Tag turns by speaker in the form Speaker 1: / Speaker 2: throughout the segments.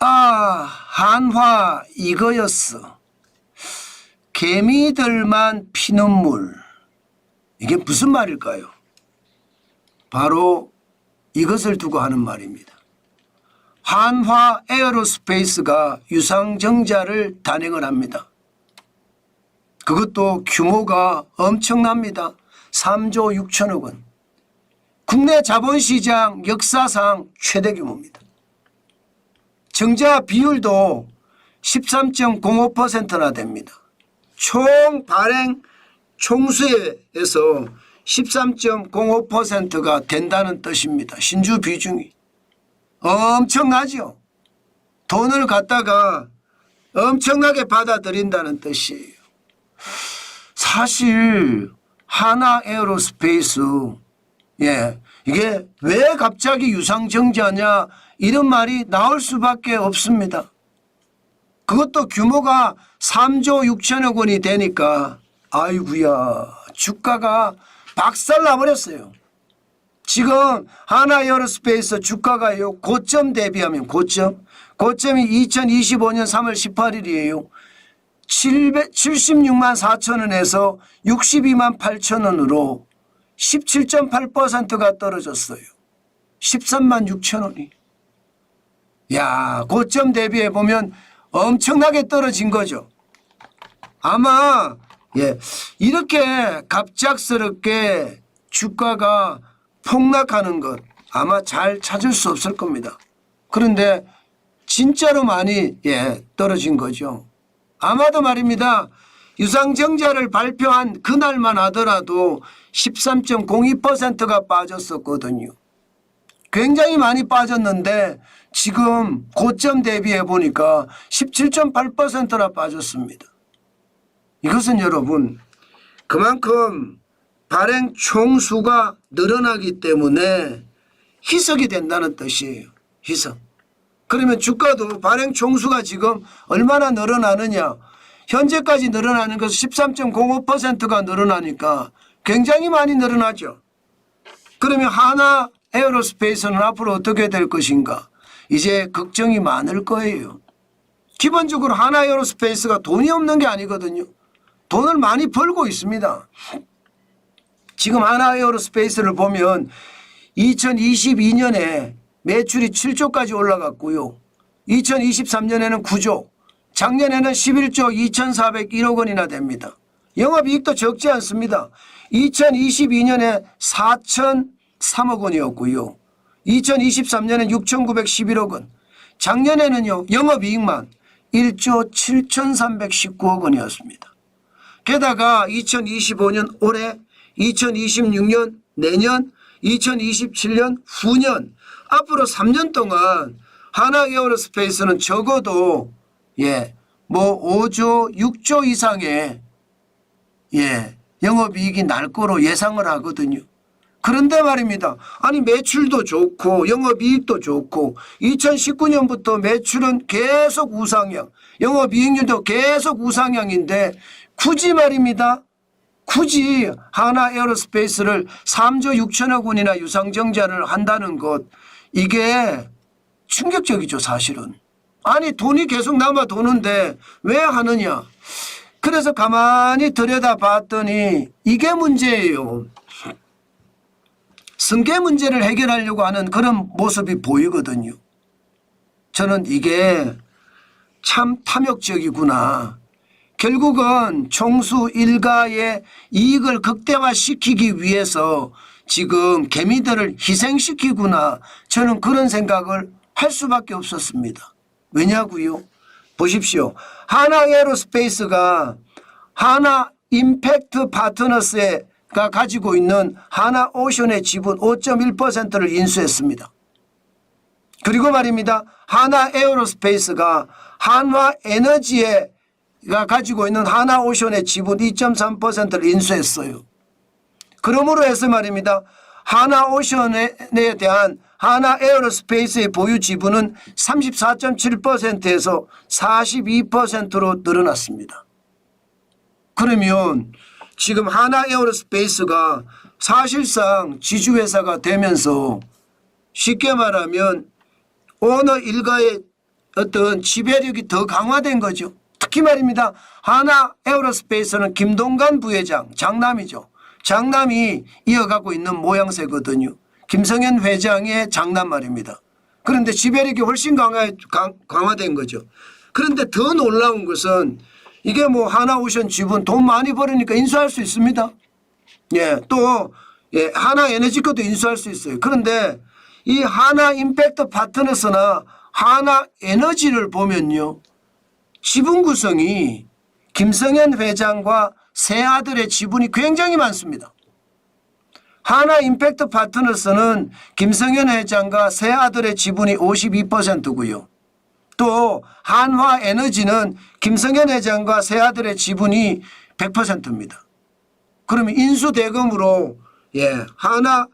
Speaker 1: 한화 이거였어. 개미들만 피눈물. 이게 무슨 말일까요? 바로 이것을 두고 하는 말입니다. 한화 에어로스페이스가 유상증자를 단행을 합니다. 그것도 규모가 엄청납니다. 3조 6천억 원. 국내 자본시장 역사상 최대 규모입니다. 증자 비율도 13.05%나 됩니다. 총 발행 총수에서 13.05%가 된다는 뜻입니다. 신주 비중이. 엄청나죠. 돈을 갖다가 엄청나게 받아들인다는 뜻이에요. 사실 하나 에어로스페이스 이게 왜 갑자기 유상증자냐 이런 말이 나올 수밖에 없습니다. 그것도 규모가 3조 6천억 원이 되니까 아이고야 주가가 박살나버렸어요. 지금 하나 에어로스페이스 주가가요 고점 대비하면 고점이 2025년 3월 18일이에요. 76만 4천 원에서 62만 8천 원으로 17.8%가 떨어졌어요. 13만 6천 원이. 야, 고점 대비해 보면 엄청나게 떨어진 거죠. 아마 이렇게 갑작스럽게 주가가 폭락하는 것 아마 잘 찾을 수 없을 겁니다. 그런데 진짜로 많이 떨어진 거죠. 아마도 말입니다. 유상증자를 발표한 그날만 하더라도 13.02%가 빠졌었거든요. 굉장히 많이 빠졌는데 지금 고점 대비해 보니까 17.8%나 빠졌습니다. 이것은 여러분 그만큼 발행 총수가 늘어나기 때문에 희석이 된다는 뜻이에요. 희석. 그러면 주가도 발행 총수가 지금 얼마나 늘어나느냐. 현재까지 늘어나는 것은 13.05%가 늘어나니까 굉장히 많이 늘어나죠. 그러면 하나 에어로스페이스는 앞으로 어떻게 될 것인가. 이제 걱정이 많을 거예요. 기본적으로 하나 에어로스페이스가 돈이 없는 게 아니거든요. 돈을 많이 벌고 있습니다. 지금 하나 에어로스페이스를 보면 2022년에 매출이 7조까지 올라갔고요. 2023년에는 9조, 작년에는 11조 2,401억 원이나 됩니다. 영업이익도 적지 않습니다. 2022년에 4,003억 원이었고요. 2023년에 6,911억 원, 작년에는요 영업이익만 1조 7,319억 원이었습니다. 게다가 2025년 올해, 2026년 내년, 2027년 후년 앞으로 3년 동안 하나 에어로스페이스는 적어도 5조 6조 이상의 영업이익이 날 거로 예상을 하거든요. 그런데 말입니다. 아니 매출도 좋고 영업이익도 좋고 2019년부터 매출은 계속 우상향, 영업이익률도 계속 우상향인데 굳이 말입니다. 굳이 하나 에어로스페이스를 3조 6천억 원이나 유상증자를 한다는 것 이게 충격적이죠 사실은. 아니 돈이 계속 남아 도는데 왜 하느냐. 그래서 가만히 들여다봤더니 이게 문제예요. 승계 문제를 해결하려고 하는 그런 모습이 보이거든요. 저는 이게 참 탐욕적이구나. 결국은 총수 일가의 이익을 극대화시키기 위해서 지금 개미들을 희생시키구나. 저는 그런 생각을 할 수밖에 없었습니다. 왜냐고요? 보십시오. 하나 에어로스페이스가 하나 임팩트 파트너스가 가지고 있는 하나 오션의 지분 5.1%를 인수했습니다. 그리고 말입니다. 하나 에어로스페이스가 한화 에너지가 가지고 있는 하나 오션의 지분 2.3%를 인수했어요. 그러므로 해서 말입니다. 하나 오션에 대한 하나 에어로스페이스의 보유 지분은 34.7%에서 42%로 늘어났습니다. 그러면 지금 하나 에어로스페이스가 사실상 지주회사가 되면서 쉽게 말하면 오너 일가의 어떤 지배력이 더 강화된 거죠. 특히 말입니다. 하나 에어로스페이스는 김동관 부회장, 장남이죠. 장남이 이어가고 있는 모양새거든요. 김성현 회장의 장남 말입니다. 그런데 지배력이 훨씬 강화된 거죠. 그런데 더 놀라운 것은 이게 뭐 하나오션 지분 돈 많이 벌으니까 인수할 수 있습니다. 예, 또 예, 하나 에너지 것도 인수할 수 있어요. 그런데 이 하나 임팩트 파트너스나 하나 에너지를 보면요. 지분 구성이 김성현 회장과 세 아들의 지분이 굉장히 많습니다. 하나 임팩트 파트너스는 김성현 회장과 세 아들의 지분이 52%고요. 또 한화 에너지는 김성현 회장과 세 아들의 지분이 100%입니다. 그러면 인수대금으로 예, 하나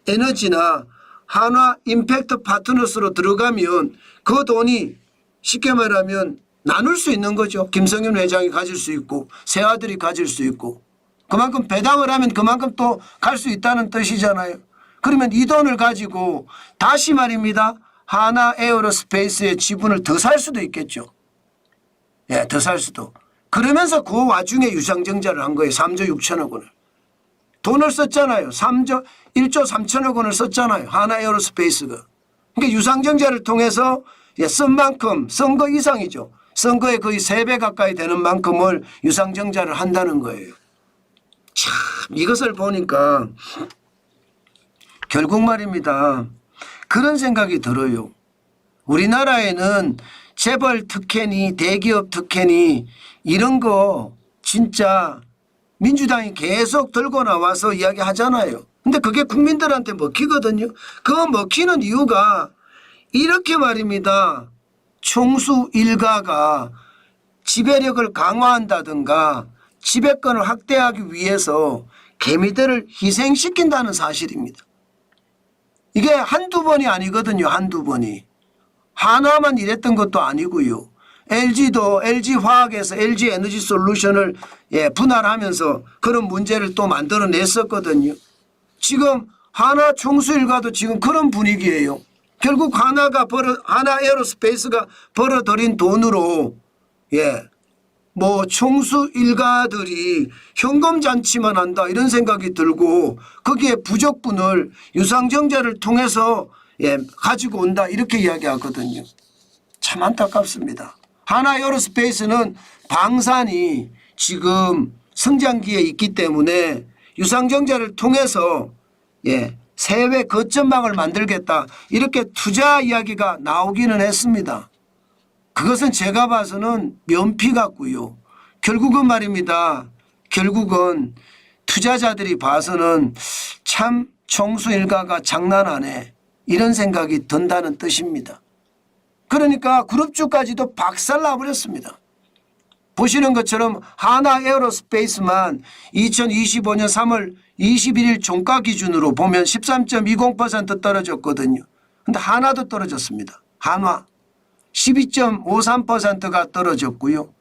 Speaker 1: 에너지나 한화 임팩트 파트너스로 들어가면 그 돈이 쉽게 말하면 나눌 수 있는 거죠. 김성현 회장이 가질 수 있고 세 아들이 가질 수 있고 그만큼 배당을 하면 그만큼 또 갈 수 있다는 뜻이잖아요. 그러면 이 돈을 가지고 다시 말입니다. 하나 에어로스페이스의 지분을 더 살 수도 있겠죠. 예, 더 살 수도. 그러면서 그 와중에 유상증자를 한 거예요. 3조 6천억 원을. 돈을 썼잖아요. 1조 3천억 원을 썼잖아요. 하나 에어로스페이스가. 그러니까 유상증자를 통해서 쓴 만큼 쓴 거 이상이죠. 쓴 거에 거의 3배 가까이 되는 만큼을 유상증자를 한다는 거예요. 참 이것을 보니까 결국 말입니다. 그런 생각이 들어요. 우리나라에는 재벌 특혜니 대기업 특혜니 이런 거 진짜 민주당이 계속 들고 나와서 이야기하잖아요. 근데 그게 국민들한테 먹히거든요. 그 먹히는 이유가 이렇게 말입니다. 총수 일가가 지배력을 강화한다든가 지배권을 확대하기 위해서 개미들을 희생시킨다는 사실입니다. 이게 한두 번이 아니거든요. 한두 번이. 하나만 이랬던 것도 아니고요. LG도 LG화학에서 LG에너지솔루션을 분할하면서 그런 문제를 또 만들어냈었거든요. 지금 하나 총수 일가도 지금 그런 분위기예요. 결국 하나 에어로스페이스가 벌어들인 돈으로 뭐 총수 일가들이 현금 잔치만 한다 이런 생각이 들고 거기에 부족분을 유상증자를 통해서 가지고 온다 이렇게 이야기하거든요. 참 안타깝습니다. 하나 에어로스페이스는 방산이 지금 성장기에 있기 때문에 유상증자를 통해서 세외 거점망을 만들겠다 이렇게 투자 이야기가 나오기는 했습니다. 그것은 제가 봐서는 면피 같고요. 결국은 말입니다. 결국은 투자자들이 봐서는 참 총수 일가가 장난하네 이런 생각이 든다는 뜻입니다. 그러니까 그룹주까지도 박살나버렸습니다. 보시는 것처럼 하나 에어로스페이스만 2025년 3월 21일 종가 기준으로 보면 13.20% 떨어졌거든요. 그런데 하나도 떨어졌습니다. 한화 12.53%가 떨어졌고요.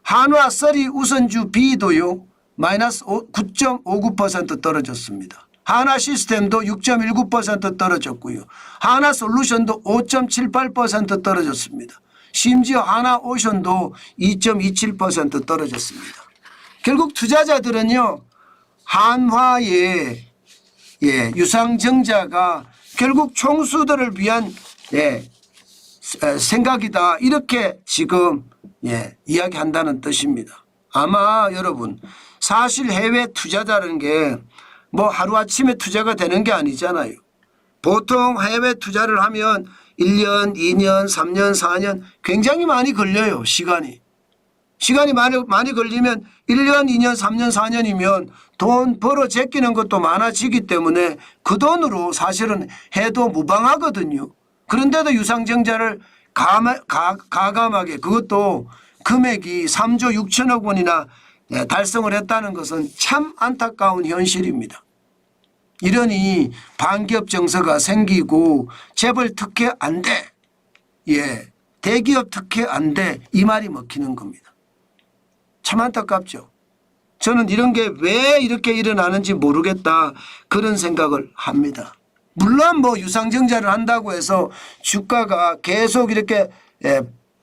Speaker 1: 한화 써리 우선주 B도요. 마이너스 9.59% 떨어졌습니다. 하나 시스템도 6.19% 떨어졌고요. 하나 솔루션도 5.78% 떨어졌습니다. 심지어 하나 오션도 2.27% 떨어졌습니다. 결국 투자자들은요. 한화의 유상증자가 결국 총수들을 위한 생각이다 이렇게 지금 이야기한다는 뜻입니다. 아마 여러분 사실 해외 투자자라는 게 뭐 하루아침에 투자가 되는 게 아니잖아요. 보통 해외 투자를 하면 1년, 2년, 3년, 4년 굉장히 많이 걸려요. 시간이 많이 걸리면 1년, 2년, 3년, 4년이면 돈 벌어 제끼는 것도 많아지기 때문에 그 돈으로 사실은 해도 무방하거든요. 그런데도 유상증자를 가감하게 그것도 금액이 3조 6천억 원이나 달성을 했다는 것은 참 안타까운 현실입니다. 이러니 반기업 정서가 생기고 재벌 특혜 안 돼. 대기업 특혜 안 돼. 이 말이 먹히는 겁니다. 참 안타깝죠. 저는 이런 게 왜 이렇게 일어나는지 모르겠다 그런 생각을 합니다. 물론 뭐 유상증자를 한다고 해서 주가가 계속 이렇게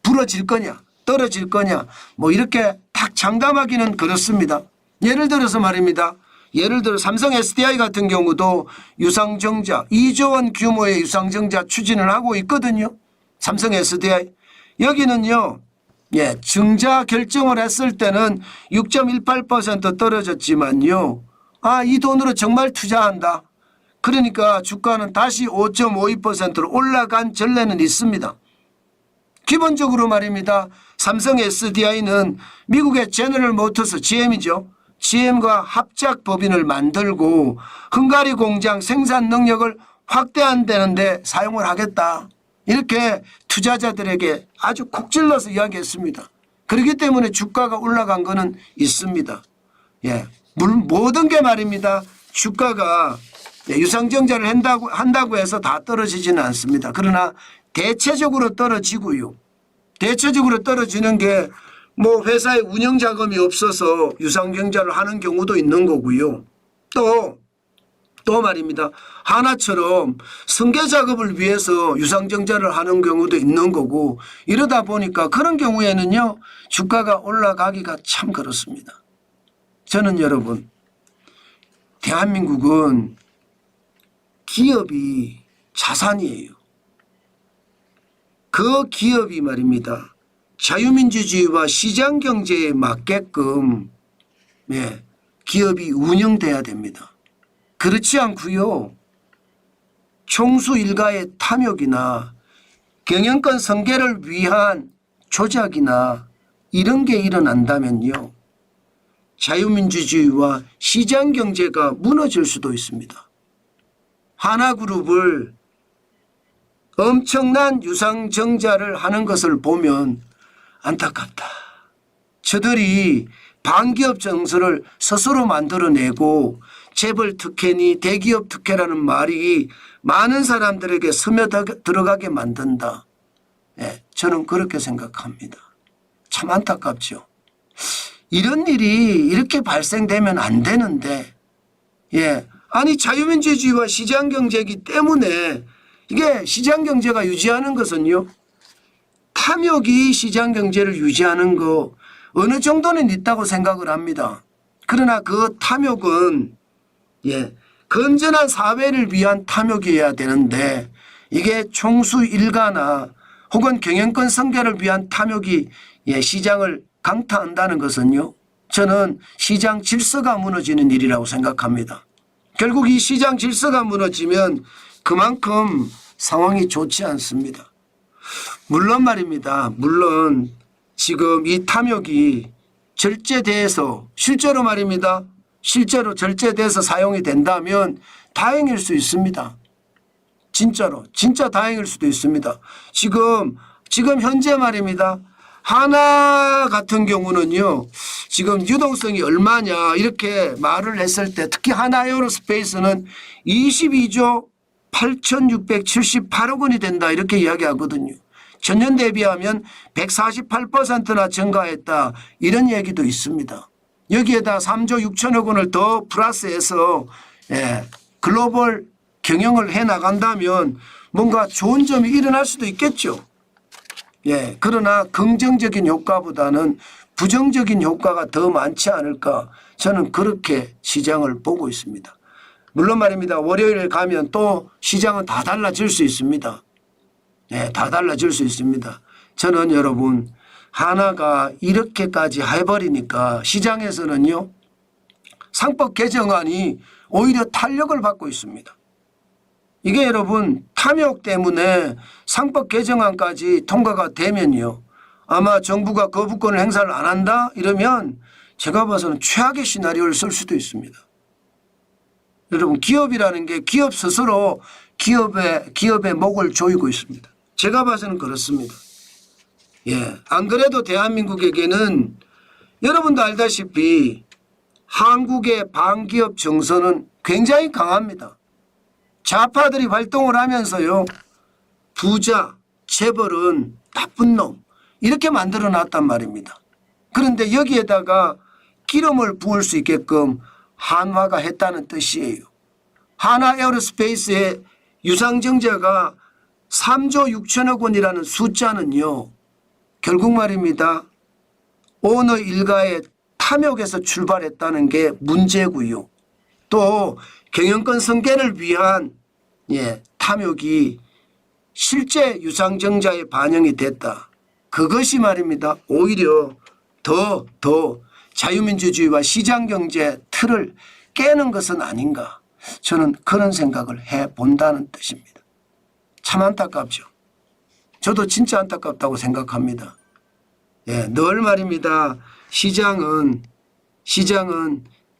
Speaker 1: 부러질 거냐 떨어질 거냐 뭐 이렇게 딱 장담하기는 그렇습니다. 예를 들어서 말입니다. 예를 들어 삼성 SDI 같은 경우도 유상증자 2조 원 규모의 유상증자 추진을 하고 있거든요. 삼성 SDI 여기는요. 예, 증자 결정을 했을 때는 6.18% 떨어졌지만요. 이 돈으로 정말 투자한다. 그러니까 주가는 다시 5.52%로 올라간 전례는 있습니다. 기본적으로 말입니다. 삼성 SDI는 미국의 제너럴 모터스 GM이죠. GM과 합작 법인을 만들고 헝가리 공장 생산 능력을 확대한다는 데 사용을 하겠다. 이렇게 투자자들에게 아주 콕 찔러서 이야기했습니다. 그렇기 때문에 주가가 올라간 거는 있습니다. 예, 모든 게 말입니다. 주가가 유상증자를 한다고 해서 다 떨어지지는 않습니다. 그러나 대체적으로 떨어지고요. 대체적으로 떨어지는 게 뭐 회사의 운영 자금이 없어서 유상증자를 하는 경우도 있는 거고요. 또 말입니다. 하나처럼 승계 작업을 위해서 유상증자를 하는 경우도 있는 거고 이러다 보니까 그런 경우에는요. 주가가 올라가기가 참 그렇습니다. 저는 여러분 대한민국은 기업이 자산이에요. 그 기업이 말입니다. 자유민주주의와 시장경제에 맞게끔 기업이 운영돼야 됩니다. 그렇지 않고요. 총수 일가의 탐욕이나 경영권 승계를 위한 조작이나 이런 게 일어난다면요. 자유민주주의와 시장경제가 무너질 수도 있습니다. 하나그룹을 엄청난 유상증자를 하는 것을 보면 안타깝다. 저들이 반기업 정서를 스스로 만들어내고 재벌 특혜니 대기업 특혜라는 말이 많은 사람들에게 스며들어가게 만든다. 저는 그렇게 생각합니다. 참 안타깝죠. 이런 일이 이렇게 발생되면 안 되는데 아니 자유민주주의와 시장경제이기 때문에 이게 시장경제가 유지하는 것은요. 탐욕이 시장경제를 유지하는 거 어느 정도는 있다고 생각을 합니다. 그러나 그 탐욕은 건전한 사회를 위한 탐욕이어야 되는데 이게 총수 일가나 혹은 경영권 승계를 위한 탐욕이 시장을 강타한다는 것은요. 저는 시장 질서가 무너지는 일이라고 생각합니다. 결국 이 시장 질서가 무너지면 그만큼 상황이 좋지 않습니다. 물론 말입니다. 물론 지금 이 탐욕이 절제돼서 실제로 말입니다. 실제로 절제돼서 사용이 된다면 다행일 수 있습니다. 진짜로 진짜 다행일 수도 있습니다. 지금 현재 말입니다. 하나 같은 경우는요. 지금 유동성이 얼마냐 이렇게 말을 했을 때 특히 하나 에어로스페이스는 22조 8,678억 원이 된다 이렇게 이야기하거든요. 전년 대비하면 148%나 증가했다 이런 얘기도 있습니다. 여기에다 3조 6천억 원을 더 플러스해서 글로벌 경영을 해나간다면 뭔가 좋은 점이 일어날 수도 있겠죠. 그러나 긍정적인 효과보다는 부정적인 효과가 더 많지 않을까 저는 그렇게 시장을 보고 있습니다. 물론 말입니다. 월요일에 가면 또 시장은 다 달라질 수 있습니다. 다 달라질 수 있습니다. 저는 여러분 하나가 이렇게까지 해버리니까 시장에서는요. 상법 개정안이 오히려 탄력을 받고 있습니다. 이게 여러분 탐욕 때문에 상법 개정안까지 통과가 되면요. 아마 정부가 거부권을 행사를 안 한다 이러면 제가 봐서는 최악의 시나리오를 쓸 수도 있습니다. 여러분 기업이라는 게 기업 스스로 기업의 목을 조이고 있습니다. 제가 봐서는 그렇습니다. 안 그래도 대한민국에게는 여러분도 알다시피 한국의 반기업 정서는 굉장히 강합니다. 좌파들이 활동을 하면서요. 부자, 재벌은 나쁜 놈 이렇게 만들어 놨단 말입니다. 그런데 여기에다가 기름을 부을 수 있게끔 한화가 했다는 뜻이에요. 하나 에어로스페이스의 유상증자가 3조 6천억 원이라는 숫자는요. 결국 말입니다. 어느 일가의 탐욕에서 출발했다는 게 문제고요. 또 경영권 승계를 위한 탐욕이 실제 유상증자에 반영이 됐다. 그것이 말입니다. 오히려 더 자유민주주의와 시장경제 틀을 깨는 것은 아닌가. 저는 그런 생각을 해본다는 뜻입니다. 참 안타깝죠. 저도 진짜 안타깝다고 생각합니다. 늘 말입니다. 시장은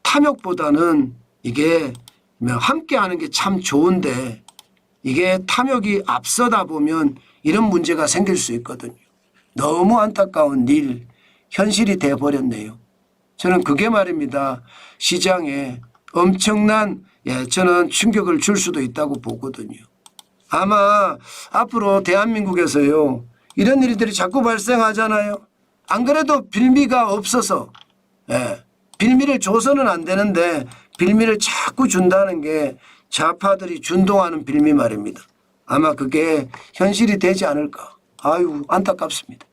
Speaker 1: 탐욕보다는 이게 함께하는 게 참 좋은데 이게 탐욕이 앞서다 보면 이런 문제가 생길 수 있거든요. 너무 안타까운 일, 현실이 돼버렸네요. 저는 그게 말입니다. 시장에 엄청난 저는 충격을 줄 수도 있다고 보거든요. 아마 앞으로 대한민국에서요. 이런 일들이 자꾸 발생하잖아요. 안 그래도 빌미가 없어서 빌미를 줘서는 안 되는데 빌미를 자꾸 준다는 게 좌파들이 준동하는 빌미 말입니다. 아마 그게 현실이 되지 않을까. 아유 안타깝습니다.